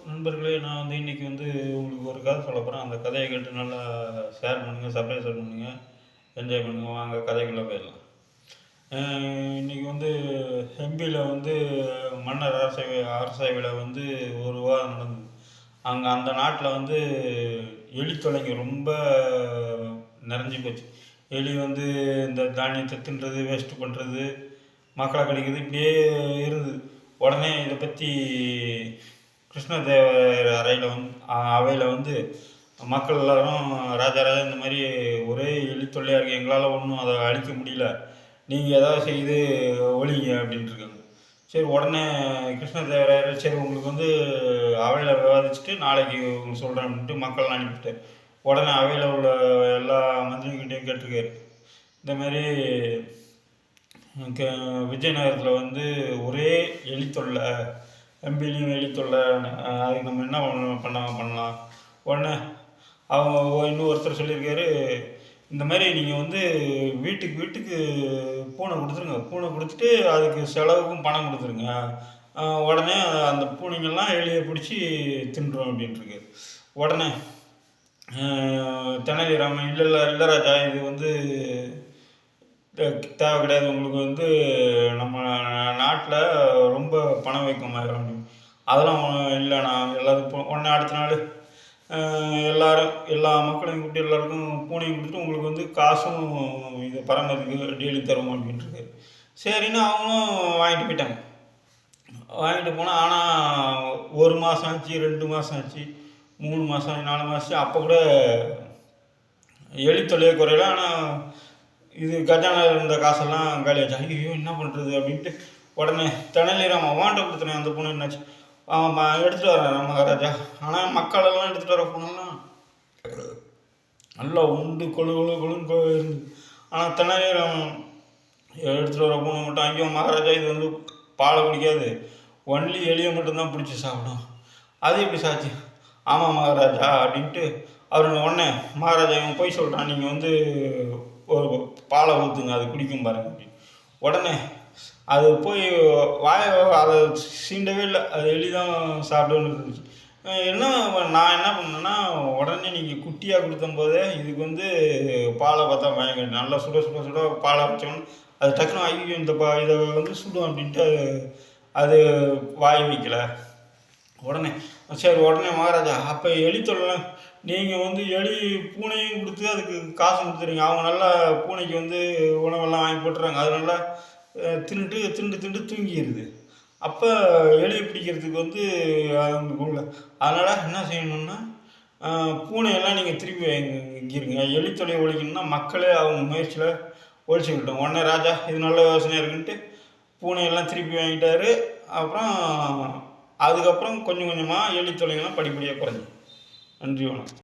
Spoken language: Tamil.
நண்பர்களே, நான் இன்னைக்கு உங்களுக்கு ஒரு கதை சொல்லப் போறேன். அந்த கதைய கேட்டு நல்லா ஷேர் பண்ணுங்க, சப்ஸ்கிரைப் பண்ணுங்க, என்ஜாய் பண்ணுங்க. வாங்க கதைக்குள்ள போயிடலாம். அ இன்னைக்கு எம்பில மன்னர் அரசவையில ஒரு விவாதம் நடந்தது. அந்த நாட்ல எலி தொல்லைங்க ரொம்ப நிறைஞ்சு போச்சு. எலி இந்த தானியத்த தின்றது, வேஸ்ட் பண்றது, மக்களை கடிக்கிறது இப்படியே இருந்தது. உடனே இதை பற்றி கிருஷ்ணதேவராயர் அவையில் மக்கள் எல்லாரும், ராஜா இந்த மாதிரி ஒரே எலி தொல்லையாக இருக்குது, எங்களால் ஒன்றும் அதை அழிக்க முடியல, நீங்கள் ஏதாவது செய்து ஒழிங்க அப்படின்ட்டு இருக்காங்க. சரி, உடனே கிருஷ்ணதேவராயர் சரி உங்களுக்கு அவையில் விவாதிச்சுட்டு நாளைக்கு உங்களுக்கு சொல்கிறேன் அப்படின்ட்டு மக்கள்லாம் அனுப்பிவிட்டார். உடனே அவையில் உள்ள எல்லா மந்திரிகிட்டையும் கேட்டிருக்காரு, இந்த மாதிரி விஜயநகரத்தில் ஒரே எலி தொல்லை, எம்பிலையும் எலி தொல்லை, அதுக்கு நம்ம என்ன பண்ணலாம். உடனே அவங்க இன்னொருத்தர் சொல்லியிருக்காரு, இந்த மாதிரி நீங்கள் வீட்டுக்கு வீட்டுக்கு பூனை கொடுத்துருங்க, பூனை கொடுத்துட்டு அதுக்கு செலவுக்கும் பணம் கொடுத்துருங்க, உடனே அந்த பூனைங்கள்லாம் எலியை பிடிச்சி தின்றும் அப்படின்ட்டுருக்காரு. உடனே தெனாலிராமன், இல்லை ராஜா, இது தேவை கிடையாது, உங்களுக்கு நம்ம நாட்டில் ரொம்ப பணம் வைக்கமாயிரும் அப்படின்னு. அதெல்லாம் இல்லை, நான் எல்லாத்துக்கும் உடனே அடுத்த நாள் எல்லா மக்களையும் கூப்பிட்டு எல்லாருக்கும் பூனையும் கொடுத்துட்டு உங்களுக்கு காசும் இதை பராமரிக்க டெய்லி தருவோம் அப்படின்ட்டுருக்கு. சரின்னு அவங்களும் வாங்கிட்டு போயிட்டாங்க. வாங்கிட்டு போனால் ஆனால் 1 மாதம் ஆச்சு, 2 மாதம் ஆச்சு, 3 மாதம், 4 மாதம் ஆச்சு, அப்போ கூட எலி தொல்லையே குறையல. ஆனால் இது கஜானாவில் இருந்த காசெல்லாம் காலியாச்சு. ஐயோ என்ன பண்ணுறது அப்படின்ட்டு உடனே தெனாலிராமன் வாண்ட கொடுத்தனே அந்த பூனை என்னாச்சு, எடுத்துகிட்டு வரேன் மகாராஜா. ஆனால் மக்கள் எல்லாம் எடுத்துகிட்டு வர பூனைலாம் நல்லா உண்டு கொழுன்னு இருந்து. ஆனால் தெனாலிராமன் எடுத்துகிட்டு வர பூனை மட்டும், ஐயோ மகாராஜா, இது பாலை குடிக்காது, ஒன்லி எலியை மட்டும்தான் பிடிச்சி சாப்பிடும், அது எப்படி சாச்சு? ஆமாம் மகாராஜா அப்படின்ட்டு அவர் உடனே, மகாராஜா இவன் போய் சொல்கிறான், நீங்கள் ஒரு பாலை ஊற்றுங்க, அது குடிக்கும் பாருங்க அப்படின்னு. உடனே அது போய் அதை சீண்டவே இல்லை, அது எலி தான் சாப்பிடுன்னு இருந்துச்சு. நான் என்ன பண்ணேன்னா, உடனே நீங்கள் குட்டியாக கொடுத்தம்போதே இதுக்கு பாலை பார்த்தா பயங்கர நல்லா சுட பாலை வச்சோன்னு அது டக்குனு ஐயோ இந்த இதை சுடும் அப்படின்ட்டு அது வாய் வைக்கல. உடனே சரி, உடனே மகாராஜா அப்போ எலி தொல்லைலாம் நீங்கள் எலி பூனையும் கொடுத்து அதுக்கு காசு கொடுத்துறீங்க, அவங்க நல்லா பூனைக்கு உணவெல்லாம் வாங்கி போட்டுறாங்க, அது நல்லா திண்டு தூங்கிடுது. அப்போ எலியை பிடிக்கிறதுக்கு அதுக்குள்ள அதனால் என்ன செய்யணும்னா, பூனையெல்லாம் நீங்கள் திருப்பி வாங்கிருங்க, எலி தொல்லையை ஒழிக்கணும்னா மக்களே அவங்க முயற்சியில் ஒழிச்சுக்கிட்டோம். உடனே ராஜா இது நல்ல யோசனையாக இருக்குன்ட்டு பூனையெல்லாம் திருப்பி வாங்கிட்டாரு. அப்புறம் அதுக்கப்புறம் கொஞ்சம் கொஞ்சமாக எலி தொல்லைகள்லாம் படிப்படியாக குறைஞ்சி. நன்றி, வணக்கம்.